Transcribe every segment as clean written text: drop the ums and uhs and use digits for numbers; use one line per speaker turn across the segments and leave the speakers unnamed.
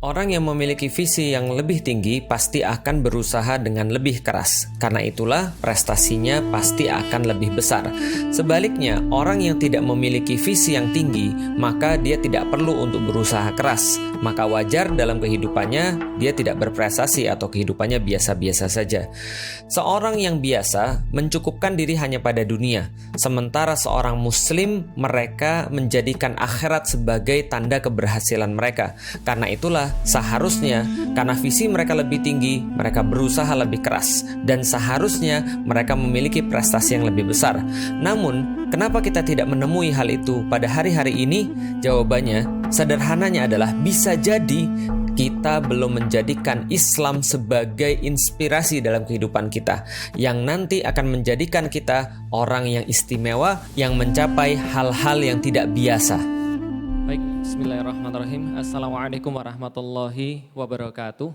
Orang yang memiliki visi yang lebih tinggi pasti akan berusaha dengan lebih keras. Karena itulah prestasinya pasti akan lebih besar. Sebaliknya, orang yang tidak memiliki visi yang tinggi, maka dia tidak perlu untuk berusaha keras. Maka wajar dalam kehidupannya dia tidak berprestasi atau kehidupannya biasa-biasa saja. Seorang yang biasa mencukupkan diri hanya pada dunia. Sementara seorang muslim mereka menjadikan akhirat sebagai tanda keberhasilan mereka. Karena itulah seharusnya karena visi mereka lebih tinggi, mereka berusaha lebih keras dan seharusnya mereka memiliki prestasi yang lebih besar. Namun, kenapa kita tidak menemui hal itu pada hari-hari ini? Jawabannya sederhananya adalah bisa jadi kita belum menjadikan Islam sebagai inspirasi dalam kehidupan kita yang nanti akan menjadikan kita orang yang istimewa yang mencapai hal-hal yang tidak biasa.
Baik, bismillahirrahmanirrahim. Assalamualaikum warahmatullahi wabarakatuh.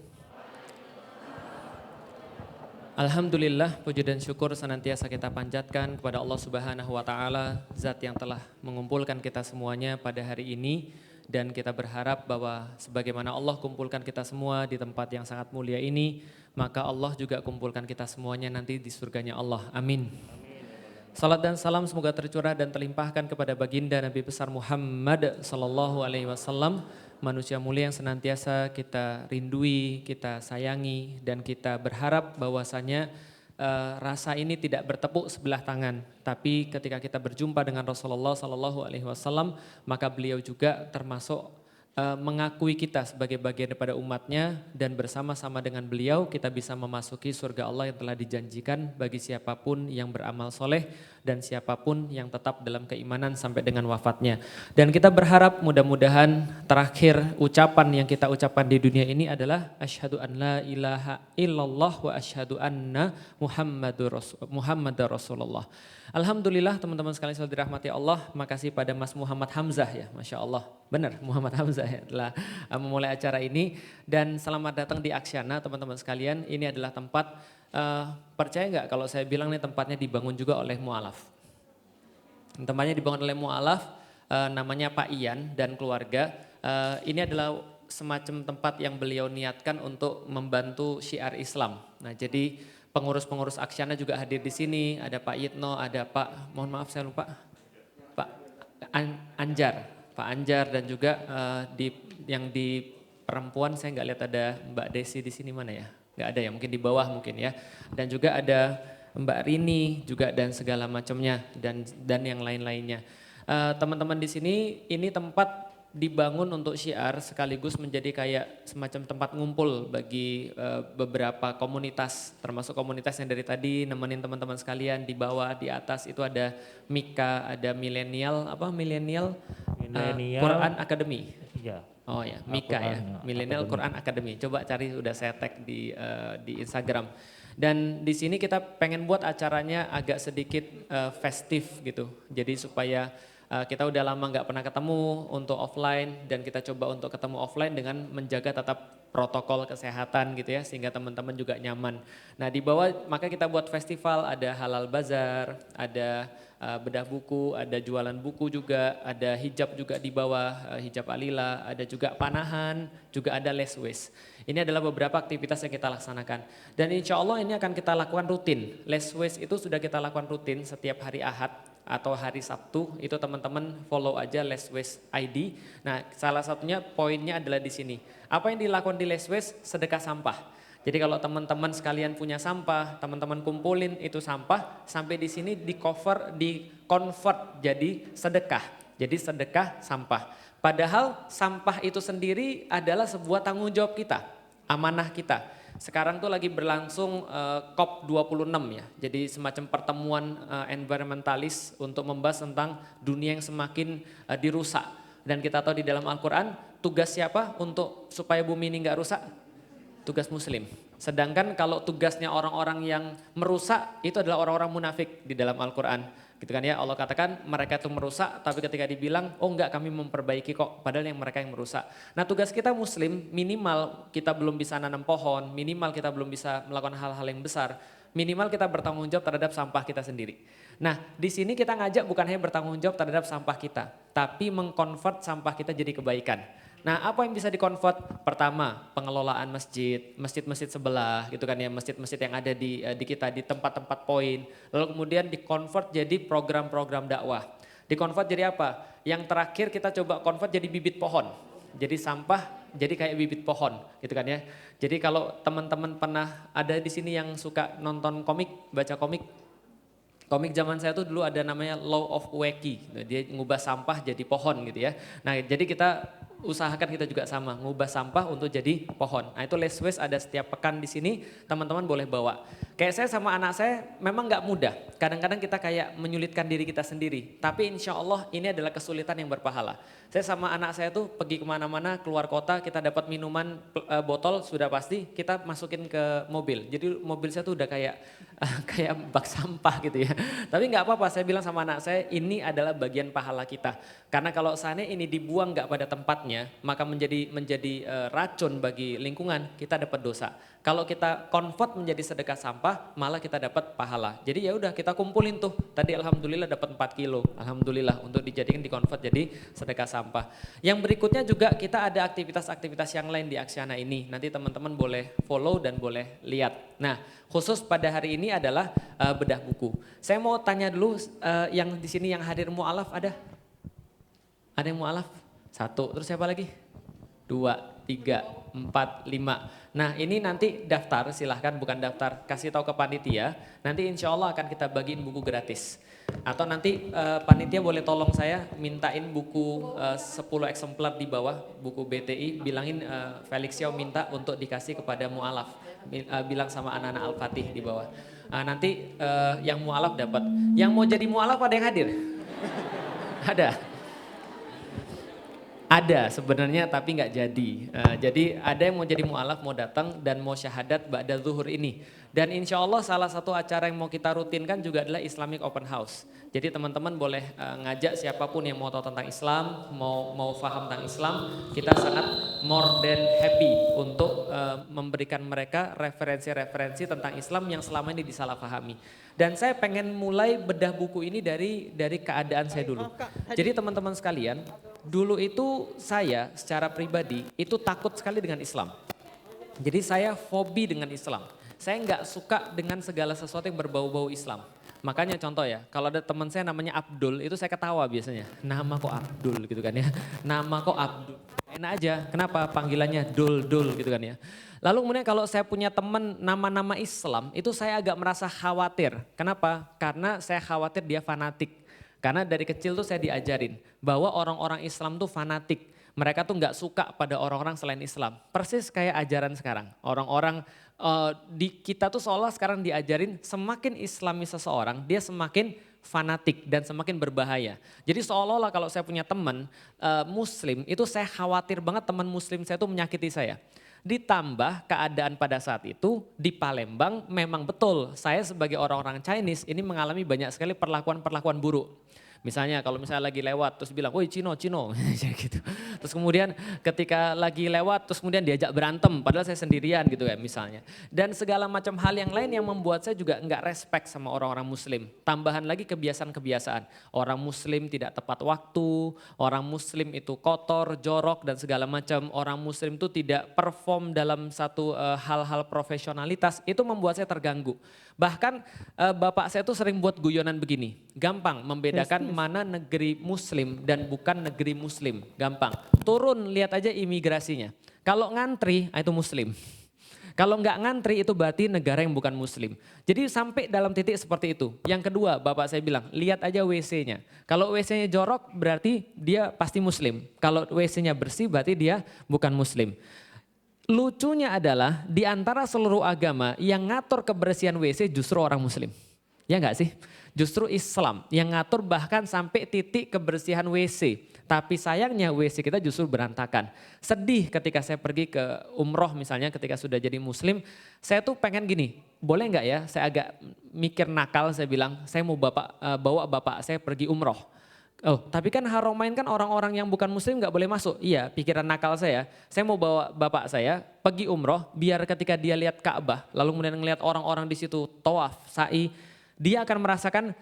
Alhamdulillah, puji dan syukur senantiasa kita panjatkan kepada Allah Subhanahu wa taala, zat yang telah mengumpulkan kita semuanya pada hari ini, dan kita berharap bahwa sebagaimana Allah kumpulkan kita semua di tempat yang sangat mulia ini, maka Allah juga kumpulkan kita semuanya nanti di surganya Allah. Amin. Salat dan salam semoga tercurah dan terlimpahkan kepada baginda Nabi besar Muhammad sallallahu alaihi wasallam, manusia mulia yang senantiasa kita rindui, kita sayangi, dan kita berharap bahwasanya rasa ini tidak bertepuk sebelah tangan, tapi ketika kita berjumpa dengan Rasulullah sallallahu alaihi wasallam, maka beliau juga termasuk mengakui kita sebagai bagian daripada umatnya, dan bersama-sama dengan beliau kita bisa memasuki surga Allah yang telah dijanjikan bagi siapapun yang beramal soleh dan siapapun yang tetap dalam keimanan sampai dengan wafatnya. Dan kita berharap mudah-mudahan terakhir ucapan yang kita ucapkan di dunia ini adalah asyhadu an la ilaha illallah wa asyhadu anna Muhammadar Rasulullah. Alhamdulillah teman-teman sekalian selalu dirahmati Allah. Makasih pada Mas Muhammad Hamzah ya, Masya Allah. Benar Muhammad Hamzah ya telah memulai acara ini. Dan selamat datang di Aksiana teman-teman sekalian. Ini adalah tempat, percaya nggak kalau saya bilang nih tempatnya dibangun juga oleh mu'alaf. Tempatnya dibangun oleh mu'alaf, namanya Pak Ian dan keluarga. Ini adalah semacam tempat yang beliau niatkan untuk membantu syiar Islam. Nah jadi pengurus-pengurus Aksiana juga hadir di sini, ada Pak Yitno, ada Pak, mohon maaf saya lupa, Pak Anjar dan juga yang di perempuan saya nggak lihat ada Mbak Desi di sini mana ya, nggak ada ya, mungkin di bawah mungkin ya, dan juga ada Mbak Rini juga dan segala macamnya dan yang lain-lainnya. Teman-teman di sini ini tempat dibangun untuk syiar sekaligus menjadi kayak semacam tempat ngumpul bagi beberapa komunitas, termasuk komunitas yang dari tadi nemenin teman-teman sekalian. Di bawah, di atas itu ada Mika, ada milenial Quran Academy.
Iya.
Oh ya, Mika ya, milenial Quran Academy. Coba cari, udah saya tag di Instagram. Dan di sini kita pengen buat acaranya agak sedikit festif gitu. Jadi supaya kita udah lama nggak pernah ketemu untuk offline, dan kita coba untuk ketemu offline dengan menjaga tetap protokol kesehatan gitu ya, sehingga teman-teman juga nyaman. Nah di bawah maka kita buat festival, ada halal bazar, ada bedah buku, ada jualan buku juga, ada hijab juga di bawah, hijab alila, ada juga panahan, juga ada less waste. Ini adalah beberapa aktivitas yang kita laksanakan. Dan insya Allah ini akan kita lakukan rutin. Less waste itu sudah kita lakukan rutin setiap hari Ahad atau hari Sabtu, itu teman-teman follow aja Less Waste ID. Nah salah satunya poinnya adalah di sini. Apa yang dilakukan di Less Waste? Sedekah sampah. Jadi kalau teman-teman sekalian punya sampah, teman-teman kumpulin itu sampah, sampai di sini di convert jadi sedekah. Jadi sedekah sampah. Padahal sampah itu sendiri adalah sebuah tanggung jawab kita, amanah kita. Sekarang tuh lagi berlangsung COP26 ya, jadi semacam pertemuan environmentalis untuk membahas tentang dunia yang semakin dirusak. Dan kita tahu di dalam Al-Quran tugas siapa untuk supaya bumi ini gak rusak? Tugas muslim. Sedangkan kalau tugasnya orang-orang yang merusak itu adalah orang-orang munafik di dalam Al-Quran. Gitu kan ya, Allah katakan mereka itu merusak, tapi ketika dibilang oh enggak kami memperbaiki kok, padahal yang mereka yang merusak. Nah tugas kita muslim minimal kita belum bisa nanam pohon, minimal kita belum bisa melakukan hal-hal yang besar, minimal kita bertanggung jawab terhadap sampah kita sendiri. Nah di sini kita ngajak bukan hanya bertanggung jawab terhadap sampah kita, tapi mengkonvert sampah kita jadi kebaikan. Nah, apa yang bisa dikonvert? Pertama, pengelolaan masjid, masjid-masjid sebelah gitu kan ya, masjid-masjid yang ada di kita di tempat-tempat poin. Lalu kemudian dikonvert jadi program-program dakwah. Dikonvert jadi apa? Yang terakhir kita coba convert jadi bibit pohon. Jadi sampah jadi kayak bibit pohon gitu kan ya. Jadi kalau teman-teman pernah ada di sini yang suka nonton komik, baca komik. Komik zaman saya tuh dulu ada namanya Law of Wacky, dia ngubah sampah jadi pohon gitu ya. Nah jadi kita usahakan kita juga sama, ngubah sampah untuk jadi pohon. Nah itu Less Waste ada setiap pekan di sini, teman-teman boleh bawa. Kayak saya sama anak saya memang nggak mudah, kadang-kadang kita kayak menyulitkan diri kita sendiri. Tapi insya Allah ini adalah kesulitan yang berpahala. Saya sama anak saya tuh pergi kemana-mana, keluar kota, kita dapat minuman botol sudah pasti, kita masukin ke mobil. Jadi mobil saya tuh udah kayak bak sampah gitu ya. Tapi nggak apa-apa, saya bilang sama anak saya ini adalah bagian pahala kita. Karena kalau seandainya ini dibuang nggak pada tempatnya, maka menjadi racun bagi lingkungan, kita dapat dosa. Kalau kita convert menjadi sedekah sampah, malah kita dapat pahala. Jadi ya udah kita kumpulin tuh. Tadi alhamdulillah dapat 4 kilo. Alhamdulillah untuk dijadikan dikonvert jadi sedekah sampah. Yang berikutnya juga kita ada aktivitas-aktivitas yang lain di Aksiana ini. Nanti teman-teman boleh follow dan boleh lihat. Nah, khusus pada hari ini adalah bedah buku. Saya mau tanya dulu yang di sini yang hadir mu'alaf ada? Ada yang mu'alaf? 1, terus siapa lagi? 2, 3, 4, 5. Nah ini nanti daftar, silahkan bukan daftar, kasih tahu ke panitia. Nanti insya Allah akan kita bagiin buku gratis. Atau nanti panitia boleh tolong saya mintain buku 10 eksemplar di bawah, buku BTI, bilangin Felix Xiao minta untuk dikasih kepada mu'alaf. Bilang sama anak-anak Al-Fatih di bawah. Nanti yang mu'alaf dapat. Yang mau jadi mu'alaf ada yang hadir? Ada? Ada sebenarnya tapi nggak jadi. Jadi ada yang mau jadi mu'alaf, mau datang dan mau syahadat ba'da zuhur ini. Dan insya Allah salah satu acara yang mau kita rutinkan juga adalah Islamic Open House. Jadi teman-teman boleh ngajak siapapun yang mau tahu tentang Islam, mau paham tentang Islam. Kita sangat more than happy untuk memberikan mereka referensi-referensi tentang Islam yang selama ini disalahpahami. Dan saya pengen mulai bedah buku ini dari keadaan saya dulu. Jadi teman-teman sekalian, dulu itu saya secara pribadi itu takut sekali dengan Islam. Jadi saya fobi dengan Islam. Saya nggak suka dengan segala sesuatu yang berbau-bau Islam. Makanya contoh ya, kalau ada teman saya namanya Abdul, itu saya ketawa biasanya. Nama kok Abdul gitu kan ya. Nama kok Abdul. Enak aja, kenapa panggilannya Dul gitu kan ya. Lalu kemudian kalau saya punya teman nama-nama Islam, itu saya agak merasa khawatir. Kenapa? Karena saya khawatir dia fanatik. Karena dari kecil tuh saya diajarin bahwa orang-orang Islam tuh fanatik. Mereka tuh nggak suka pada orang-orang selain Islam. Persis kayak ajaran sekarang. Orang-orang di kita tuh seolah sekarang diajarin semakin Islami seseorang, dia semakin fanatik dan semakin berbahaya. Jadi seolah-olah kalau saya punya teman Muslim, itu saya khawatir banget teman Muslim saya tuh menyakiti saya. Ditambah keadaan pada saat itu di Palembang memang betul saya sebagai orang-orang Chinese ini mengalami banyak sekali perlakuan-perlakuan buruk. Misalnya kalau misalnya lagi lewat terus bilang, woi Cino, gitu. Terus kemudian ketika lagi lewat terus kemudian diajak berantem padahal saya sendirian gitu ya misalnya. Dan segala macam hal yang lain yang membuat saya juga enggak respect sama orang-orang Muslim. Tambahan lagi kebiasaan-kebiasaan. Orang Muslim tidak tepat waktu, orang Muslim itu kotor, jorok dan segala macam. Orang Muslim itu tidak perform dalam satu hal-hal profesionalitas, itu membuat saya terganggu. Bahkan bapak saya tuh sering buat guyonan begini, gampang membedakan mana negeri Muslim dan bukan negeri Muslim, gampang. Turun lihat aja imigrasinya, kalau ngantri itu Muslim. Kalau nggak ngantri itu berarti negara yang bukan Muslim. Jadi sampai dalam titik seperti itu. Yang kedua bapak saya bilang, lihat aja WC-nya. Kalau WC-nya jorok berarti dia pasti Muslim. Kalau WC-nya bersih berarti dia bukan Muslim. Lucunya adalah di antara seluruh agama yang ngatur kebersihan WC justru orang Muslim. Ya enggak sih? Justru Islam yang ngatur bahkan sampai titik kebersihan WC. Tapi sayangnya WC kita justru berantakan. Sedih ketika saya pergi ke umroh misalnya ketika sudah jadi Muslim. Saya tuh pengen gini, boleh enggak ya saya agak mikir nakal, saya bilang saya mau bawa bapak saya pergi umroh. Oh, tapi kan Haramain kan orang-orang yang bukan Muslim nggak boleh masuk. Iya, pikiran nakal saya mau bawa bapak saya pergi umroh biar ketika dia lihat Ka'bah, lalu kemudian ngelihat orang-orang di situ tawaf, sa'i, dia akan merasakan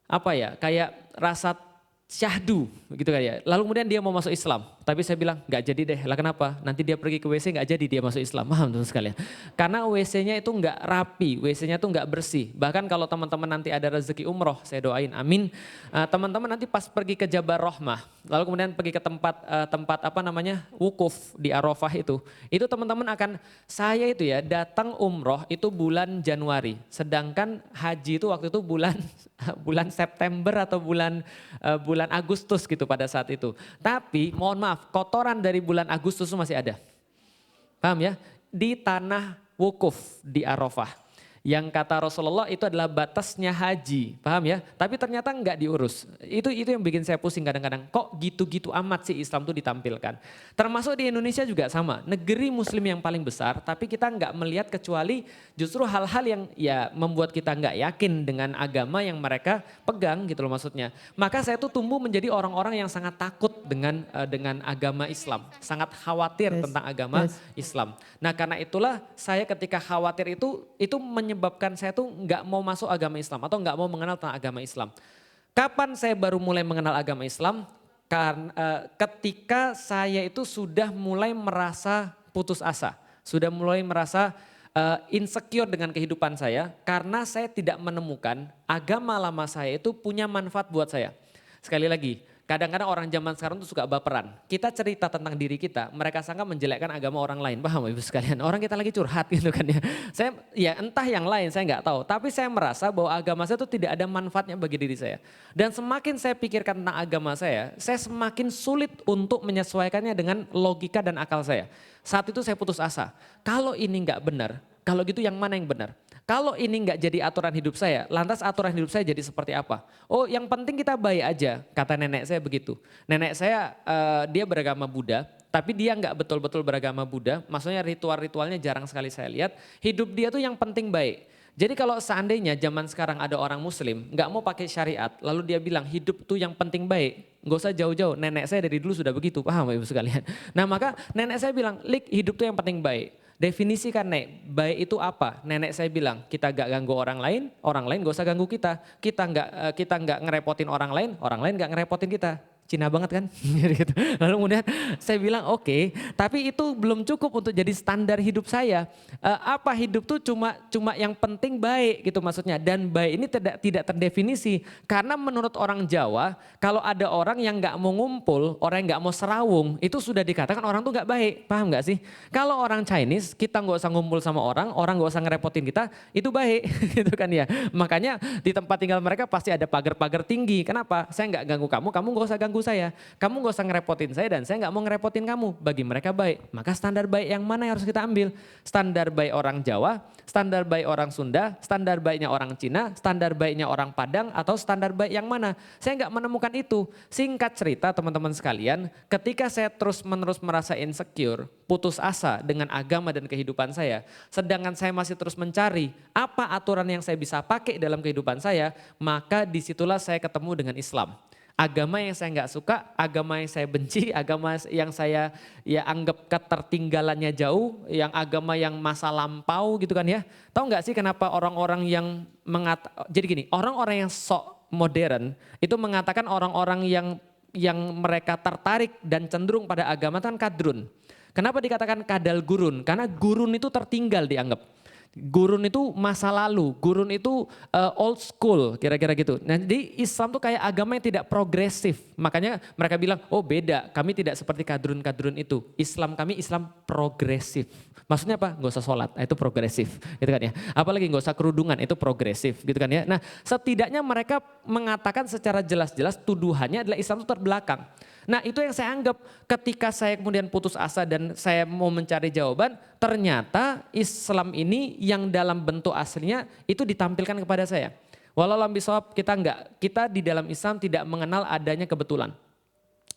apa ya, kayak rasa syahdu gitu kan ya. Lalu kemudian dia mau masuk Islam. Tapi saya bilang nggak jadi deh, lah kenapa? Nanti dia pergi ke WC nggak jadi dia masuk Islam, paham teman sekalian? Karena WC-nya itu nggak rapi, WC-nya itu nggak bersih. Bahkan kalau teman-teman nanti ada rezeki umroh, saya doain amin. Teman-teman nanti pas pergi ke Jabal Rahmah, lalu kemudian pergi ke tempat apa namanya wukuf di Arafah itu teman-teman akan, saya itu ya datang umroh itu bulan Januari, sedangkan haji itu waktu itu bulan September atau bulan Agustus gitu pada saat itu. Tapi mohon maaf, kotoran dari bulan Agustus itu masih ada. Paham ya? Di tanah wukuf di Arafah. Yang kata Rasulullah itu adalah batasnya haji, paham ya? Tapi ternyata enggak diurus. Itu yang bikin saya pusing kadang-kadang. Kok gitu-gitu amat sih Islam itu ditampilkan? Termasuk di Indonesia juga sama. Negeri Muslim yang paling besar, tapi kita enggak melihat kecuali justru hal-hal yang ya membuat kita enggak yakin dengan agama yang mereka pegang gitu loh maksudnya. Maka saya tuh tumbuh menjadi orang-orang yang sangat takut dengan agama Islam, sangat khawatir tentang agama Islam. Nah karena itulah saya ketika khawatir itu menyebabkan saya tuh nggak mau masuk agama Islam atau nggak mau mengenal tentang agama Islam. Kapan saya baru mulai mengenal agama Islam? Karena ketika saya itu sudah mulai merasa putus asa, sudah mulai merasa insecure dengan kehidupan saya karena saya tidak menemukan agama lama saya itu punya manfaat buat saya. Sekali lagi, kadang-kadang orang zaman sekarang tuh suka baperan. Kita cerita tentang diri kita, mereka sangka menjelekkan agama orang lain. Paham Ibu sekalian? Orang kita lagi curhat gitu kan ya. Saya ya entah yang lain saya nggak tahu. Tapi saya merasa bahwa agama saya itu tidak ada manfaatnya bagi diri saya. Dan semakin saya pikirkan tentang agama saya semakin sulit untuk menyesuaikannya dengan logika dan akal saya. Saat itu saya putus asa. Kalau ini nggak benar, kalau gitu yang mana yang benar? Kalau ini nggak jadi aturan hidup saya, lantas aturan hidup saya jadi seperti apa? Oh yang penting kita baik aja, kata nenek saya begitu. Nenek saya dia beragama Buddha, tapi dia nggak betul-betul beragama Buddha, maksudnya ritual-ritualnya jarang sekali saya lihat. Hidup dia tuh yang penting baik. Jadi kalau seandainya zaman sekarang ada orang muslim nggak mau pakai syariat, lalu dia bilang hidup tuh yang penting baik, nggak usah jauh-jauh, nenek saya dari dulu sudah begitu, paham Ibu sekalian? Nah maka nenek saya bilang, Lik hidup tuh yang penting baik. Definisikan Nek, baik itu apa? Nenek saya bilang, kita gak ganggu orang lain gak usah ganggu kita. Kita nggak ngerepotin orang lain gak ngerepotin kita. Cina banget kan? Gitu. Lalu kemudian saya bilang oke, tapi itu belum cukup untuk jadi standar hidup saya. Apa hidup tuh cuma yang penting baik gitu maksudnya. Dan baik ini tidak terdefinisi. Karena menurut orang Jawa, kalau ada orang yang nggak mau ngumpul, orang yang nggak mau serawung, itu sudah dikatakan orang tuh nggak baik. Paham nggak sih? Kalau orang Chinese, kita nggak usah ngumpul sama orang nggak usah ngerepotin kita, itu baik gitu kan ya. Makanya di tempat tinggal mereka pasti ada pagar-pagar tinggi. Kenapa? Saya nggak ganggu kamu nggak usah ganggu saya. Kamu gak usah ngerepotin saya dan saya gak mau ngerepotin kamu. Bagi mereka baik. Maka standar baik yang mana yang harus kita ambil? Standar baik orang Jawa, standar baik orang Sunda, standar baiknya orang Cina, standar baiknya orang Padang, atau standar baik yang mana? Saya gak menemukan itu. Singkat cerita teman-teman sekalian, ketika saya terus-menerus merasa insecure, putus asa dengan agama dan kehidupan saya, sedangkan saya masih terus mencari apa aturan yang saya bisa pakai dalam kehidupan saya, maka disitulah saya ketemu dengan Islam. Agama yang saya nggak suka, agama yang saya benci, agama yang saya ya anggap ketertinggalannya jauh, yang agama yang masa lampau gitu kan ya. Tahu nggak sih kenapa orang-orang yang jadi gini, orang-orang yang sok modern itu mengatakan orang-orang yang mereka tertarik dan cenderung pada agama itu kan kadrun. Kenapa dikatakan kadal gurun? Karena gurun itu tertinggal dianggap. Gurun itu masa lalu, gurun itu old school kira-kira gitu. Nah jadi Islam tuh kayak agama yang tidak progresif. Makanya mereka bilang, oh beda, kami tidak seperti kadrun-kadrun itu. Islam kami Islam progresif. Maksudnya apa? Gak usah sholat, itu progresif gitu kan ya. Apalagi gak usah kerudungan, itu progresif gitu kan ya. Nah setidaknya mereka mengatakan secara jelas-jelas tuduhannya adalah Islam itu terbelakang. Nah itu yang saya anggap ketika saya kemudian putus asa dan saya mau mencari jawaban, ternyata Islam ini yang dalam bentuk aslinya itu ditampilkan kepada saya. Walau lam bisawab kita di dalam Islam tidak mengenal adanya kebetulan.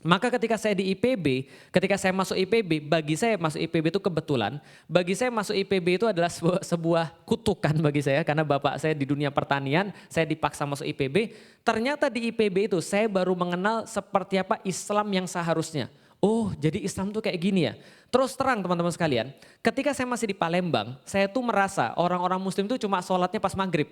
Maka ketika saya di IPB, ketika saya masuk IPB, bagi saya masuk IPB itu kebetulan. Bagi saya masuk IPB itu adalah sebuah kutukan bagi saya. Karena bapak saya di dunia pertanian, saya dipaksa masuk IPB. Ternyata di IPB itu saya baru mengenal seperti apa Islam yang seharusnya. Oh jadi Islam tuh kayak gini ya. Terus terang teman-teman sekalian, ketika saya masih di Palembang, saya tuh merasa orang-orang muslim itu cuma sholatnya pas maghrib.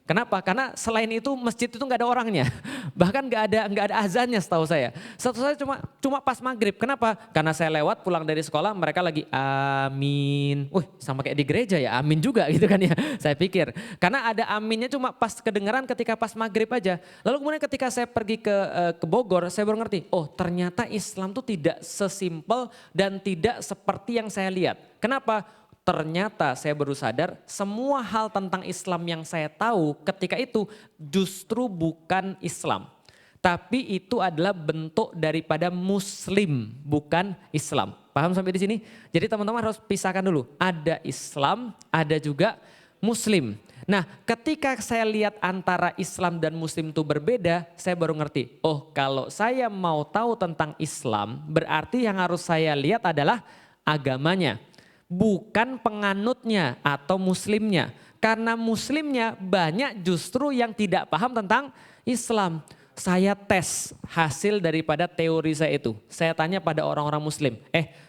Kenapa? Karena selain itu masjid itu nggak ada orangnya, bahkan nggak ada azannya setahu saya. Setahu saya cuma pas maghrib. Kenapa? Karena saya lewat pulang dari sekolah mereka lagi amin. Wih, sama kayak di gereja ya, amin juga gitu kan ya. Saya pikir karena ada aminnya cuma pas kedengaran ketika pas maghrib aja. Lalu kemudian ketika saya pergi ke Bogor, saya baru ngerti. Oh, ternyata Islam tuh tidak sesimpel dan tidak seperti yang saya lihat. Kenapa? Ternyata saya baru sadar semua hal tentang Islam yang saya tahu ketika itu justru bukan Islam. Tapi itu adalah bentuk daripada Muslim, bukan Islam. Paham sampai di sini? Jadi teman-teman harus pisahkan dulu. Ada Islam, ada juga Muslim. Nah, ketika saya lihat antara Islam dan Muslim itu berbeda, saya baru ngerti. Oh, kalau saya mau tahu tentang Islam, berarti yang harus saya lihat adalah agamanya. Bukan penganutnya atau muslimnya. Karena muslimnya banyak justru yang tidak paham tentang Islam. Saya tes hasil daripada teori saya itu. Saya tanya pada orang-orang muslim,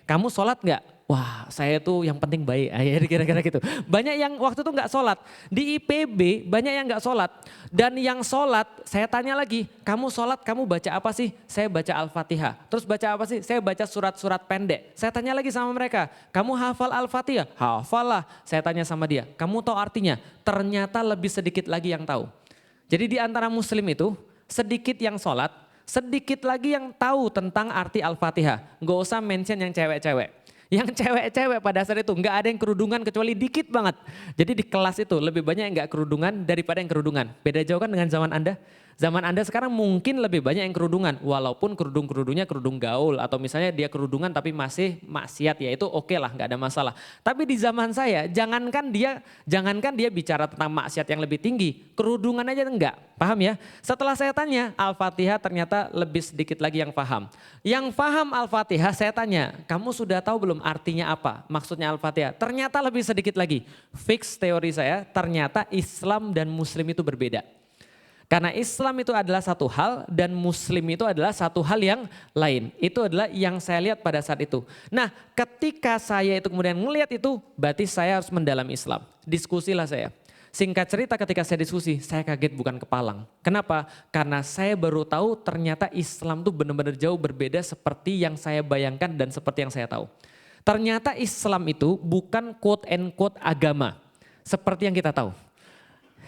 kamu sholat gak? Wah, saya tuh yang penting baik, kira-kira gitu. Banyak yang waktu itu nggak sholat. Di IPB banyak yang nggak sholat. Dan yang sholat, saya tanya lagi, kamu sholat, kamu baca apa sih? Saya baca Al-Fatihah. Terus baca apa sih? Saya baca surat-surat pendek. Saya tanya lagi sama mereka, kamu hafal Al-Fatihah? Hafal lah. Saya tanya sama dia, kamu tahu artinya? Ternyata lebih sedikit lagi yang tahu. Jadi di antara muslim itu, sedikit yang sholat, sedikit lagi yang tahu tentang arti Al-Fatihah. Nggak usah mention yang cewek-cewek. Yang cewek-cewek pada saat itu nggak ada yang kerudungan kecuali dikit banget. Jadi di kelas itu lebih banyak yang nggak kerudungan daripada yang kerudungan. Beda jauh kan dengan zaman Anda? Zaman Anda sekarang mungkin lebih banyak yang kerudungan. Walaupun kerudung-kerudungnya kerudung gaul. Atau misalnya dia kerudungan tapi masih maksiat, ya itu oke lah, nggak ada masalah. Tapi di zaman saya jangankan dia bicara tentang maksiat yang lebih tinggi. Kerudungan aja enggak, paham ya? Setelah saya tanya Al-Fatihah ternyata lebih sedikit lagi yang paham. Yang paham Al-Fatihah saya tanya, kamu sudah tahu belum artinya apa? Maksudnya Al-Fatihah? Ternyata lebih sedikit lagi. Fix teori saya, ternyata Islam dan Muslim itu berbeda. Karena Islam itu adalah satu hal dan Muslim itu adalah satu hal yang lain. Itu adalah yang saya lihat pada saat itu. Nah, ketika saya itu kemudian ngelihat itu, berarti saya harus mendalami Islam. Diskusilah saya. Singkat cerita ketika saya diskusi, saya kaget bukan kepalang. Kenapa? Karena saya baru tahu ternyata Islam itu benar-benar jauh berbeda seperti yang saya bayangkan dan seperti yang saya tahu. Ternyata Islam itu bukan quote and quote agama. Seperti yang kita tahu.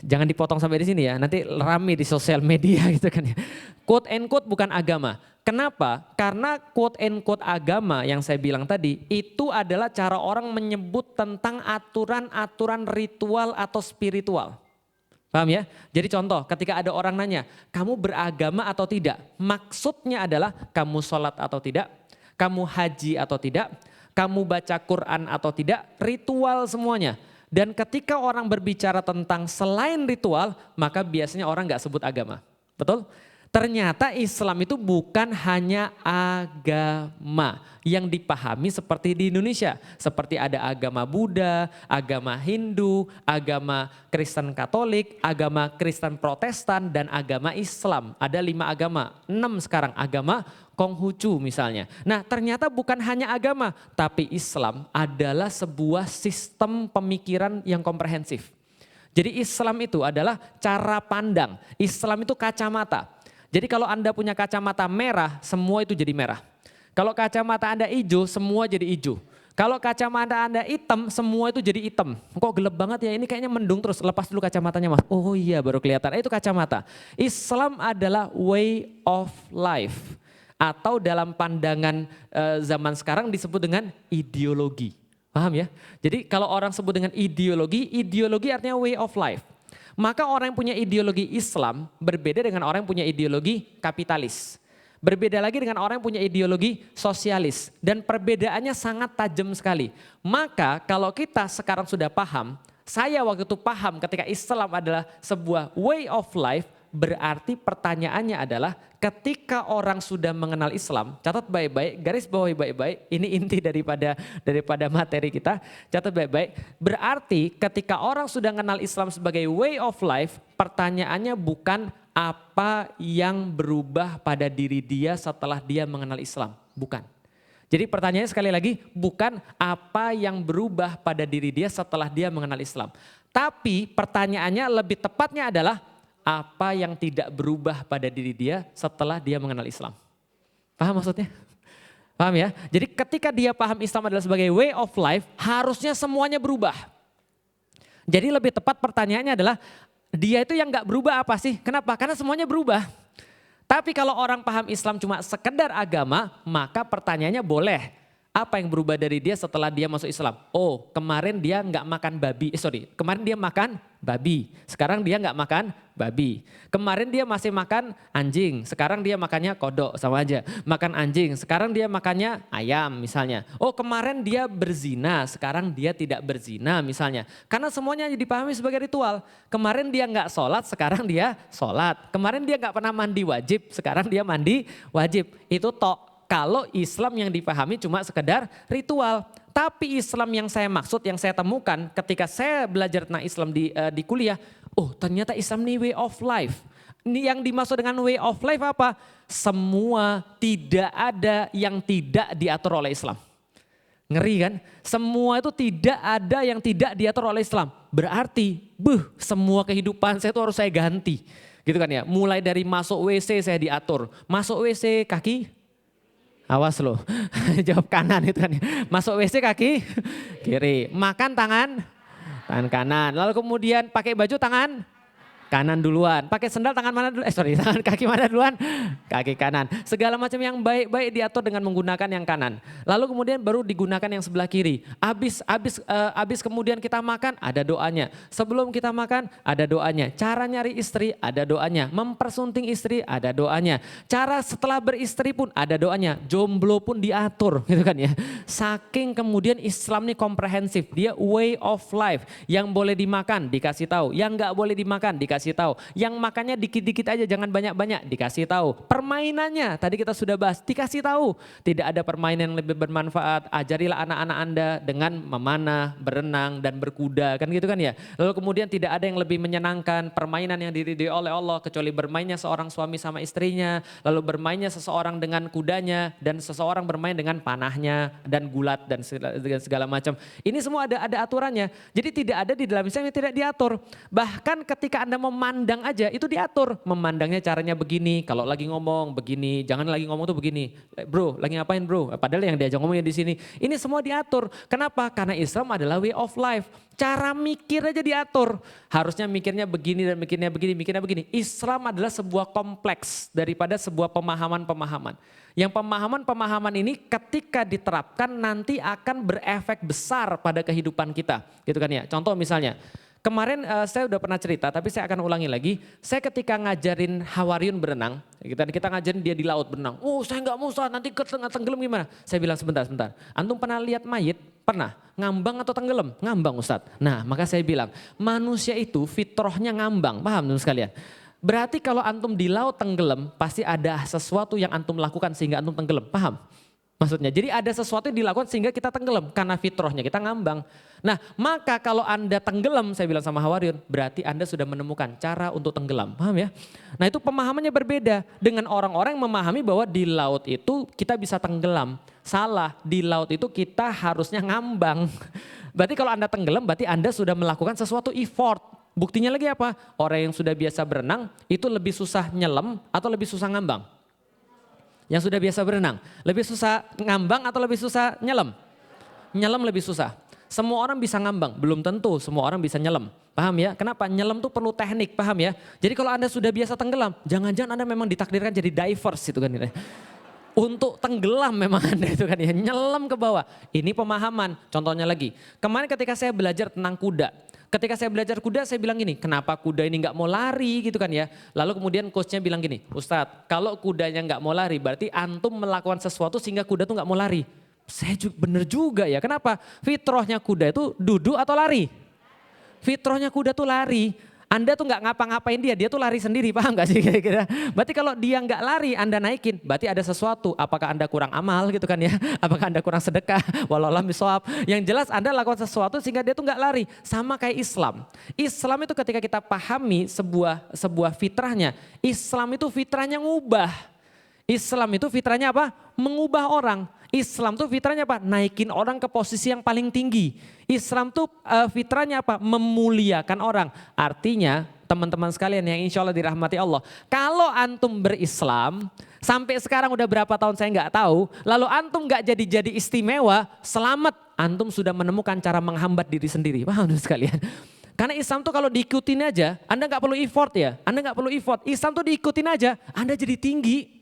Jangan dipotong sampai di sini ya, nanti rame di sosial media gitu kan ya. Quote and quote bukan agama. Kenapa? Karena quote and quote agama yang saya bilang tadi, itu adalah cara orang menyebut tentang aturan-aturan ritual atau spiritual. Paham ya? Jadi contoh, ketika ada orang nanya, kamu beragama atau tidak? Maksudnya adalah kamu sholat atau tidak, kamu haji atau tidak, kamu baca Quran atau tidak, ritual semuanya. Dan ketika orang berbicara tentang selain ritual, maka biasanya orang gak sebut agama. Betul? Ternyata Islam itu bukan hanya agama yang dipahami seperti di Indonesia. Seperti ada agama Buddha, agama Hindu, agama Kristen Katolik, agama Kristen Protestan, dan agama Islam. Ada 5 agama, 6 sekarang agama Konghucu misalnya. Nah ternyata bukan hanya agama, tapi Islam adalah sebuah sistem pemikiran yang komprehensif. Jadi Islam itu adalah cara pandang, Islam itu kacamata. Jadi kalau Anda punya kacamata merah, semua itu jadi merah. Kalau kacamata Anda hijau, semua jadi hijau. Kalau kacamata Anda hitam, semua itu jadi hitam. Kok gelap banget ya, ini kayaknya mendung terus, lepas dulu kacamatanya mas. Oh iya baru kelihatan, itu kacamata. Islam adalah way of life. Atau dalam pandangan zaman sekarang disebut dengan ideologi. Paham ya? Jadi kalau orang sebut dengan ideologi, ideologi artinya way of life. Maka orang yang punya ideologi Islam berbeda dengan orang yang punya ideologi kapitalis. Berbeda lagi dengan orang yang punya ideologi sosialis. Dan perbedaannya sangat tajam sekali. Maka kalau kita sekarang sudah paham, saya waktu itu paham ketika Islam adalah sebuah way of life, berarti pertanyaannya adalah ketika orang sudah mengenal Islam, catat baik-baik, garis bawahi baik-baik, ini inti daripada materi kita, catat baik-baik. Berarti ketika orang sudah mengenal Islam sebagai way of life, pertanyaannya bukan apa yang berubah pada diri dia setelah dia mengenal Islam, bukan. Jadi pertanyaannya sekali lagi, bukan apa yang berubah pada diri dia setelah dia mengenal Islam. Tapi pertanyaannya lebih tepatnya adalah apa yang tidak berubah pada diri dia setelah dia mengenal Islam. Paham maksudnya? Paham ya? Jadi ketika dia paham Islam adalah sebagai way of life, harusnya semuanya berubah. Jadi lebih tepat pertanyaannya adalah dia itu yang gak berubah apa sih? Kenapa? Karena semuanya berubah. Tapi kalau orang paham Islam cuma sekedar agama, maka pertanyaannya boleh. Apa yang berubah dari dia setelah dia masuk Islam? Oh, kemarin dia nggak makan babi. Kemarin dia makan babi. Sekarang dia nggak makan babi. Kemarin dia masih makan anjing. Sekarang dia makannya kodok, sama aja. Makan anjing. Sekarang dia makannya ayam misalnya. Oh, kemarin dia berzina. Sekarang dia tidak berzina misalnya. Karena semuanya dipahami sebagai ritual. Kemarin dia nggak sholat. Sekarang dia sholat. Kemarin dia nggak pernah mandi wajib. Sekarang dia mandi wajib. Itu kalau Islam yang dipahami cuma sekedar ritual. Tapi Islam yang saya maksud, yang saya temukan ketika saya belajar tentang Islam di kuliah. Oh, ternyata Islam ini way of life. Ini yang dimaksud dengan way of life apa? Semua, tidak ada yang tidak diatur oleh Islam. Ngeri kan? Semua itu tidak ada yang tidak diatur oleh Islam. Berarti, semua kehidupan saya itu harus saya ganti. Gitu kan ya. Mulai dari masuk WC saya diatur. Masuk WC kaki, awas loh, jawab kanan itu kan. Masuk WC kaki kiri, makan tangan kanan. Lalu kemudian pakai baju tangan kanan duluan. Pakai sendal tangan mana dulu? Tangan kaki mana duluan? Kaki kanan. Segala macam yang baik-baik diatur dengan menggunakan yang kanan. Lalu kemudian baru digunakan yang sebelah kiri. Habis kemudian kita makan, ada doanya. Sebelum kita makan, ada doanya. Cara nyari istri, ada doanya. Mempersunting istri, ada doanya. Cara setelah beristri pun ada doanya. Jomblo pun diatur, gitu kan ya. Saking kemudian Islam ini komprehensif. Dia way of life. Yang boleh dimakan, dikasih tahu. Yang nggak boleh dimakan, dikasih tahu. Yang makannya dikit-dikit aja, jangan banyak-banyak, dikasih tahu. Permainannya tadi kita sudah bahas, dikasih tahu. Tidak ada permainan yang lebih bermanfaat. Ajarilah anak-anak Anda dengan memanah, berenang dan berkuda, kan gitu kan ya. Lalu kemudian tidak ada yang lebih menyenangkan permainan yang diridhoi oleh Allah kecuali bermainnya seorang suami sama istrinya, lalu bermainnya seseorang dengan kudanya dan seseorang bermain dengan panahnya dan gulat dan segala macam. Ini semua ada aturannya. Jadi tidak ada di dalam Islam yang tidak diatur. Bahkan ketika Anda memandang aja itu diatur. Memandangnya caranya begini, kalau lagi ngomong begini, jangan lagi ngomong tuh begini. Bro, lagi ngapain bro? Padahal yang diajak ngomongnya di sini. Ini semua diatur. Kenapa? Karena Islam adalah way of life. Cara mikir aja diatur. Harusnya mikirnya begini dan mikirnya begini. Islam adalah sebuah kompleks daripada sebuah pemahaman-pemahaman. Yang pemahaman-pemahaman ini ketika diterapkan nanti akan berefek besar pada kehidupan kita. Gitu kan ya. Contoh misalnya, kemarin saya udah pernah cerita, tapi saya akan ulangi lagi. Saya ketika ngajarin Hawariyun berenang, kita ngajarin dia di laut berenang. Oh, saya nggak mau, nanti tenggelam gimana? Saya bilang sebentar. Antum pernah lihat mayit? Pernah? Ngambang atau tenggelam? Ngambang Ustadz. Nah, maka saya bilang, manusia itu fitrahnya ngambang. Paham teman sekalian? Berarti kalau antum di laut tenggelam, pasti ada sesuatu yang antum lakukan sehingga antum tenggelam. Paham? Maksudnya, jadi ada sesuatu yang dilakukan sehingga kita tenggelam. Karena fitrahnya kita ngambang. Nah, maka kalau Anda tenggelam, saya bilang sama Hawariyun, berarti Anda sudah menemukan cara untuk tenggelam. Paham ya? Nah, itu pemahamannya berbeda dengan orang-orang yang memahami bahwa di laut itu kita bisa tenggelam. Salah, di laut itu kita harusnya ngambang. Berarti kalau Anda tenggelam, berarti Anda sudah melakukan sesuatu effort. Buktinya lagi apa? Orang yang sudah biasa berenang, itu lebih susah nyelam atau lebih susah ngambang? Yang sudah biasa berenang, lebih susah ngambang atau lebih susah nyelam? Nyelam lebih susah. Semua orang bisa ngambang, belum tentu semua orang bisa nyelam. Paham ya? Kenapa? Nyelam tuh perlu teknik, paham ya? Jadi kalau Anda sudah biasa tenggelam, jangan-jangan Anda memang ditakdirkan jadi divers itu kan. Untuk tenggelam memang Anda itu kan ya, nyelam ke bawah. Ini pemahaman, contohnya lagi. Kemarin ketika saya belajar tentang kuda. Ketika saya belajar kuda, saya bilang gini, kenapa kuda ini nggak mau lari gitu kan ya. Lalu kemudian coachnya bilang gini, Ustadz kalau kudanya nggak mau lari berarti antum melakukan sesuatu sehingga kuda tuh nggak mau lari. Saya juga, bener juga ya, kenapa? Fitrahnya kuda itu duduk atau lari? Fitrahnya kuda tuh lari. Anda tuh nggak ngapa-ngapain dia tuh lari sendiri, paham gak sih kira-kira? Berarti kalau dia nggak lari, Anda naikin, berarti ada sesuatu. Apakah Anda kurang amal gitu kan ya? Apakah Anda kurang sedekah? Wallahualam bishawab. Yang jelas Anda lakukan sesuatu sehingga dia tuh nggak lari. Sama kayak Islam. Islam itu ketika kita pahami sebuah fitrahnya, Islam itu fitrahnya ngubah. Islam itu fitrahnya apa? Mengubah orang.
Islam tuh fitrahnya apa? Naikin orang ke posisi yang paling tinggi. Islam tuh fitrahnya apa? Memuliakan orang. Artinya teman-teman sekalian yang insya Allah dirahmati Allah. Kalau antum berislam, sampai sekarang udah berapa tahun saya nggak tahu, lalu antum nggak jadi istimewa, selamat. Antum sudah menemukan cara menghambat diri sendiri. Paham sekalian? Karena Islam tuh kalau diikutin aja, Anda nggak perlu effort ya. Anda nggak perlu effort. Islam tuh diikutin aja, Anda jadi tinggi.